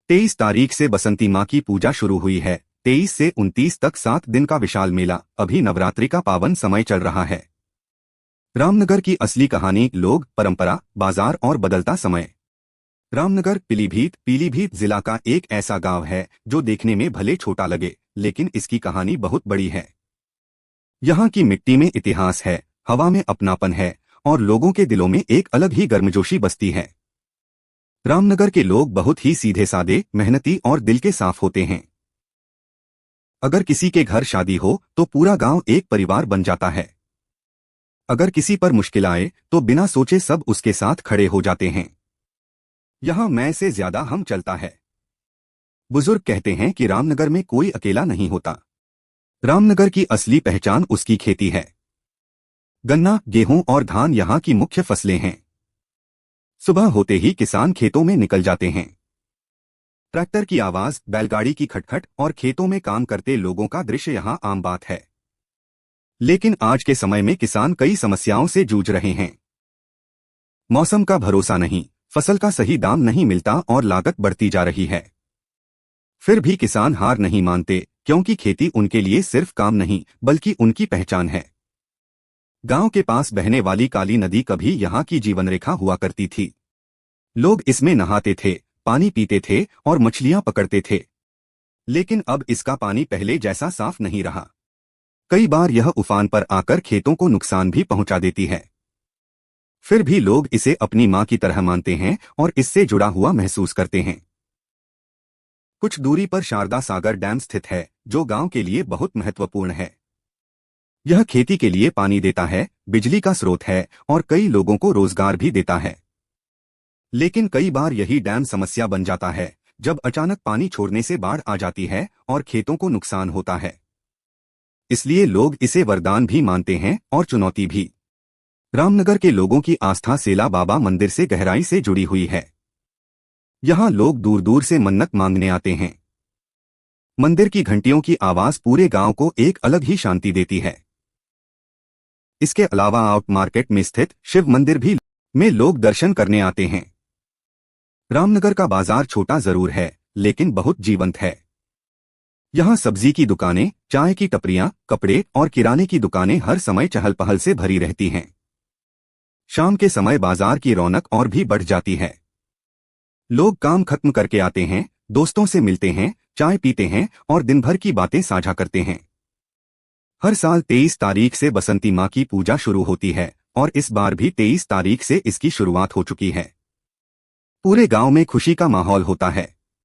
23 तारीख से बसंती माँ की पूजा शुरू हुई है। 23 से 29 तक 7 दिन का विशाल मेला अभी नवरात्रि का पावन समय चल रहा है। रामनगर की असली कहानी, लोग, परंपरा, बाजार और बदलता समय। रामनगर पीलीभीत जिला का एक ऐसा गांव है जो देखने में भले छोटा लगे, लेकिन इसकी कहानी बहुत बड़ी है। यहाँ की मिट्टी में इतिहास है, हवा में अपनापन है और लोगों के दिलों में एक अलग ही गर्मजोशी बसती है। रामनगर के लोग बहुत ही सीधे सादे, मेहनती और दिल के साफ होते हैं। अगर किसी के घर शादी हो तो पूरा गांव एक परिवार बन जाता है। अगर किसी पर मुश्किल आए तो बिना सोचे सब उसके साथ खड़े हो जाते हैं। यहाँ मैं से ज्यादा हम चलता है। बुजुर्ग कहते हैं कि रामनगर में कोई अकेला नहीं होता। रामनगर की असली पहचान उसकी खेती है। गन्ना, गेहूं और धान यहाँ की मुख्य फसलें हैं। सुबह होते ही किसान खेतों में निकल जाते हैं। ट्रैक्टर की आवाज, बैलगाड़ी की खटखट और खेतों में काम करते लोगों का दृश्य यहाँ आम बात है। लेकिन आज के समय में किसान कई समस्याओं से जूझ रहे हैं। मौसम का भरोसा नहीं, फसल का सही दाम नहीं मिलता और लागत बढ़ती जा रही है। फिर भी किसान हार नहीं मानते, क्योंकि खेती उनके लिए सिर्फ काम नहीं बल्कि उनकी पहचान है। गांव के पास बहने वाली काली नदी कभी यहाँ की जीवन रेखा हुआ करती थी। लोग इसमें नहाते थे, पानी पीते थे और मछलियां पकड़ते थे। लेकिन अब इसका पानी पहले जैसा साफ नहीं रहा। कई बार यह उफान पर आकर खेतों को नुकसान भी पहुंचा देती है। फिर भी लोग इसे अपनी मां की तरह मानते हैं और इससे जुड़ा हुआ महसूस करते हैं। कुछ दूरी पर शारदा सागर डैम स्थित है, जो गांव के लिए बहुत महत्वपूर्ण है। यह खेती के लिए पानी देता है, बिजली का स्रोत है और कई लोगों को रोजगार भी देता है। लेकिन कई बार यही डैम समस्या बन जाता है, जब अचानक पानी छोड़ने से बाढ़ आ जाती है और खेतों को नुकसान होता है। इसलिए लोग इसे वरदान भी मानते हैं और चुनौती भी। रामनगर के लोगों की आस्था सेला बाबा मंदिर से गहराई से जुड़ी हुई है। यहाँ लोग दूर दूर से मन्नत मांगने आते हैं। मंदिर की घंटियों की आवाज पूरे गांव को एक अलग ही शांति देती है। इसके अलावा आउट मार्केट में स्थित शिव मंदिर भी में लोग दर्शन करने आते हैं। रामनगर का बाजार छोटा जरूर है, लेकिन बहुत जीवंत है। यहाँ सब्जी की दुकानें, चाय की टपरियां, कपड़े और किराने की दुकानें हर समय चहल पहल से भरी रहती हैं। शाम के समय बाजार की रौनक और भी बढ़ जाती है। लोग काम खत्म करके आते हैं, दोस्तों से मिलते हैं, चाय पीते हैं और दिन भर की बातें साझा करते हैं। हर साल 23 तारीख से बसंती माँ की पूजा शुरू होती है और इस बार भी 23 तारीख से इसकी शुरुआत हो चुकी है। पूरे गांव में खुशी का माहौल होता है।